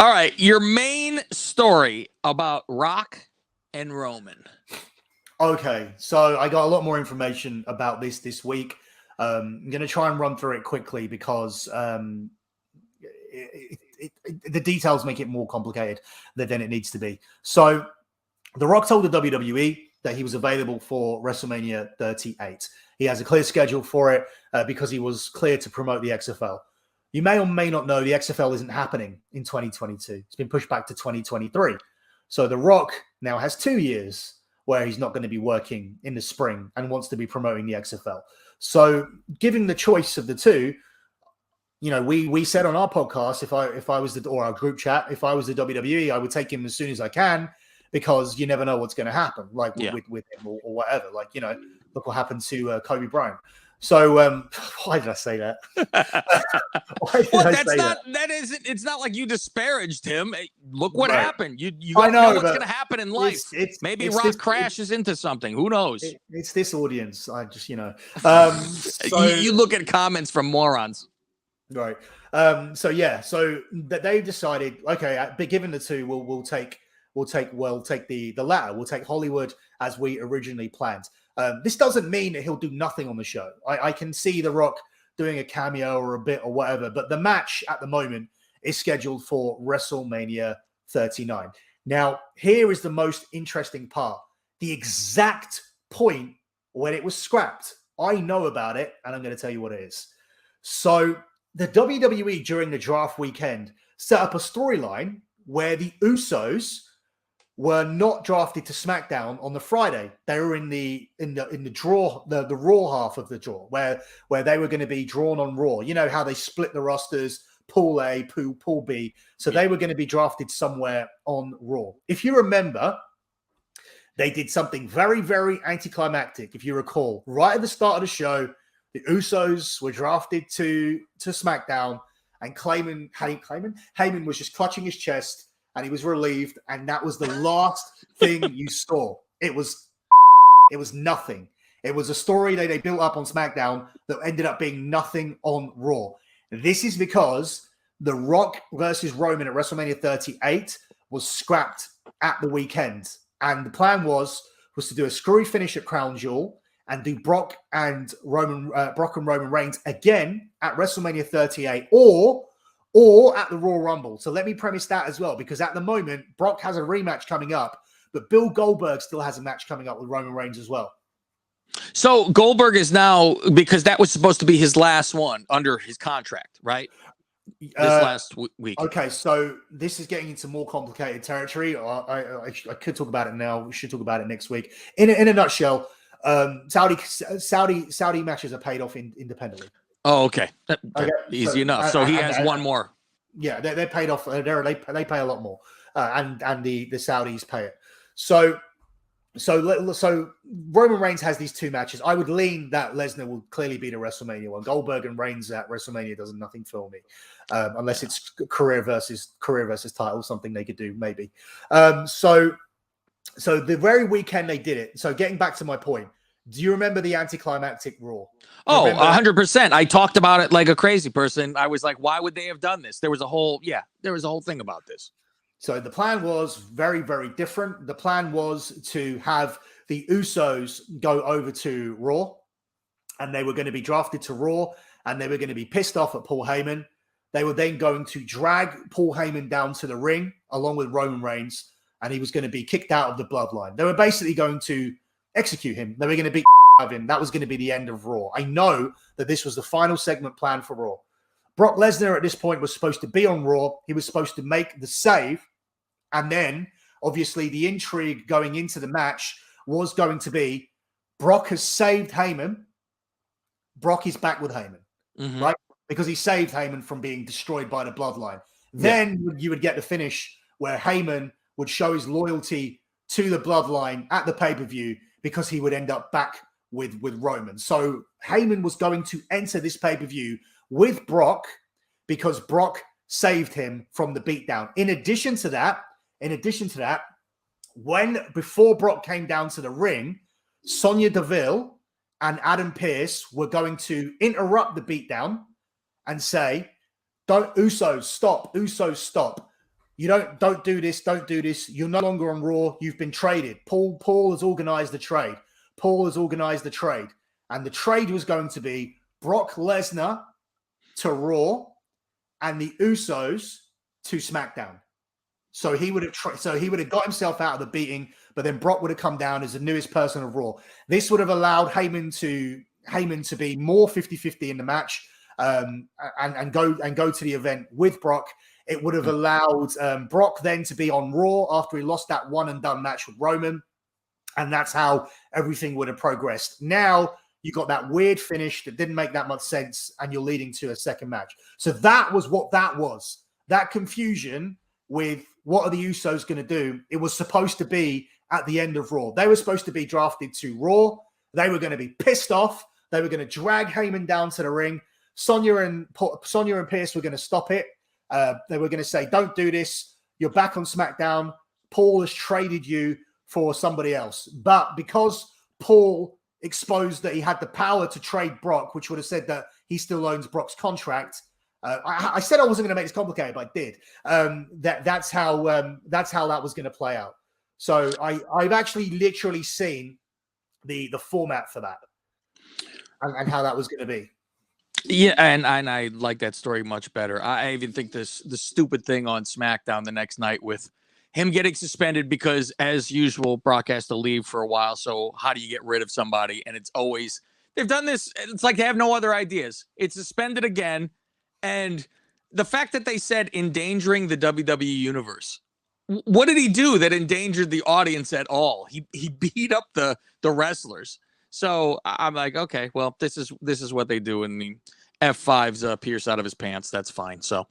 All right, your main story about Rock and Roman. Okay, so I got a lot more information about this week. I'm going to try and run through it quickly because the details make it more complicated than it needs to be. So The Rock told the WWE that he was available for WrestleMania 38. He has a clear schedule for it because he was clear to promote the XFL. You may or may not know the XFL isn't happening in 2022. It's been pushed back to 2023. So The Rock now has 2 years where he's not going to be working in the spring and wants to be promoting the XFL. So giving the choice of the two, you know, we said on our podcast, if I was or our group chat, if I was the WWE, I would take him as soon as I can because you never know what's going to happen, like with him or whatever. Like, you know, look what happened to Kobe Bryant. So why did I say that? It's not like you disparaged him. Look what happened. You don't know what's going to happen in life. Maybe Rock crashes into something. Who knows? It's this audience. I just, you know. You look at comments from morons. Right. So they decided, okay, but given the two, we'll take the latter. We'll take Hollywood as we originally planned. This doesn't mean that he'll do nothing on the show. I can see The Rock doing a cameo or a bit or whatever, but the match at the moment is scheduled for WrestleMania 39. Now, here is the most interesting part. The exact point when it was scrapped. I know about it, and I'm going to tell you what it is. So the WWE during the draft weekend set up a storyline where the Usos were not drafted to SmackDown on the Friday. They were in the draw, the Raw half of the draw, where they were going to be drawn on Raw. You know how they split the rosters, Pool A, Pool B. So they were going to be drafted somewhere on Raw. If you remember, they did something very, very anticlimactic. If you recall, right at the start of the show, the Usos were drafted to SmackDown, and Heyman was just clutching his chest, and he was relieved, and that was the last thing you saw. It was nothing. It was a story that they built up on SmackDown that ended up being nothing on Raw. This is because The Rock versus Roman at WrestleMania 38 was scrapped at the weekend, and the plan was to do a screwy finish at Crown Jewel and do Brock and Roman Reigns again at WrestleMania 38, or at the Royal Rumble. So let me premise that as well, because at the moment, Brock has a rematch coming up, but Bill Goldberg still has a match coming up with Roman Reigns as well. So Goldberg is now, because that was supposed to be his last one under his contract, right? This last week. Okay, so this is getting into more complicated territory. I could talk about it now. We should talk about it next week. In a nutshell, Saudi matches are paid off independently. Oh, okay. Easy enough. So he has one more. Yeah, they're paid off. They pay a lot more, and the Saudis pay it. So Roman Reigns has these two matches. I would lean that Lesnar will clearly beat a WrestleMania one. Goldberg and Reigns at WrestleMania does nothing for me, unless it's career versus title, something they could do maybe. So the very weekend they did it. So getting back to my point. Do you remember the anticlimactic Raw? Oh, 100%. I talked about it like a crazy person. I was like, why would they have done this? There was a whole thing about this. So the plan was very, very different. The plan was to have the Usos go over to Raw, and they were going to be drafted to Raw, and they were going to be pissed off at Paul Heyman. They were then going to drag Paul Heyman down to the ring along with Roman Reigns, and he was going to be kicked out of the bloodline. They were basically going to execute him. They were going to beat out of him. That was going to be the end of Raw. I know that this was the final segment planned for Raw. Brock Lesnar at this point was supposed to be on Raw. He was supposed to make the save. And then, obviously, the intrigue going into the match was going to be Brock has saved Heyman. Brock is back with Heyman, right? Because he saved Heyman from being destroyed by the bloodline. Then you would get the finish where Heyman would show his loyalty to the bloodline at the pay-per-view because he would end up back with Roman. So Heyman was going to enter this pay-per-view with Brock because Brock saved him from the beatdown. In addition to that, before Brock came down to the ring, Sonya Deville and Adam Pearce were going to interrupt the beatdown and say, "Don't Usos stop! Usos stop! You don't do this. Don't do this. You're no longer on Raw. You've been traded. Paul has organized the trade. Paul has organized the trade. And the trade was going to be Brock Lesnar to Raw and the Usos to SmackDown. So he would have got himself out of the beating, but then Brock would have come down as the newest person of Raw. This would have allowed Heyman to be more 50-50 in the match, and go to the event with Brock. It would have allowed Brock then to be on Raw after he lost that one and done match with Roman. And that's how everything would have progressed. Now you got that weird finish that didn't make that much sense, and you're leading to a second match. So that was what that was. That confusion with what are the Usos going to do? It was supposed to be at the end of Raw. They were supposed to be drafted to Raw. They were going to be pissed off. They were going to drag Heyman down to the ring. Sonya and Pierce were going to stop it. They were going to say, don't do this. You're back on SmackDown. Paul has traded you for somebody else. But because Paul exposed that he had the power to trade Brock, which would have said that he still owns Brock's contract. I said I wasn't going to make this complicated, but I did. That's how that was going to play out. So I've actually literally seen the format for that and how that was going to be. Yeah, and I like that story much better. I even think the stupid thing on SmackDown the next night with him getting suspended because, as usual, Brock has to leave for a while. So how do you get rid of somebody? And it's always, they've done this. It's like they have no other ideas. It's suspended again. And the fact that they said endangering the WWE universe, what did he do that endangered the audience at all? He beat up the wrestlers. So I'm like, okay, well, this is what they do, and the F5's Pierce out of his pants. That's fine. So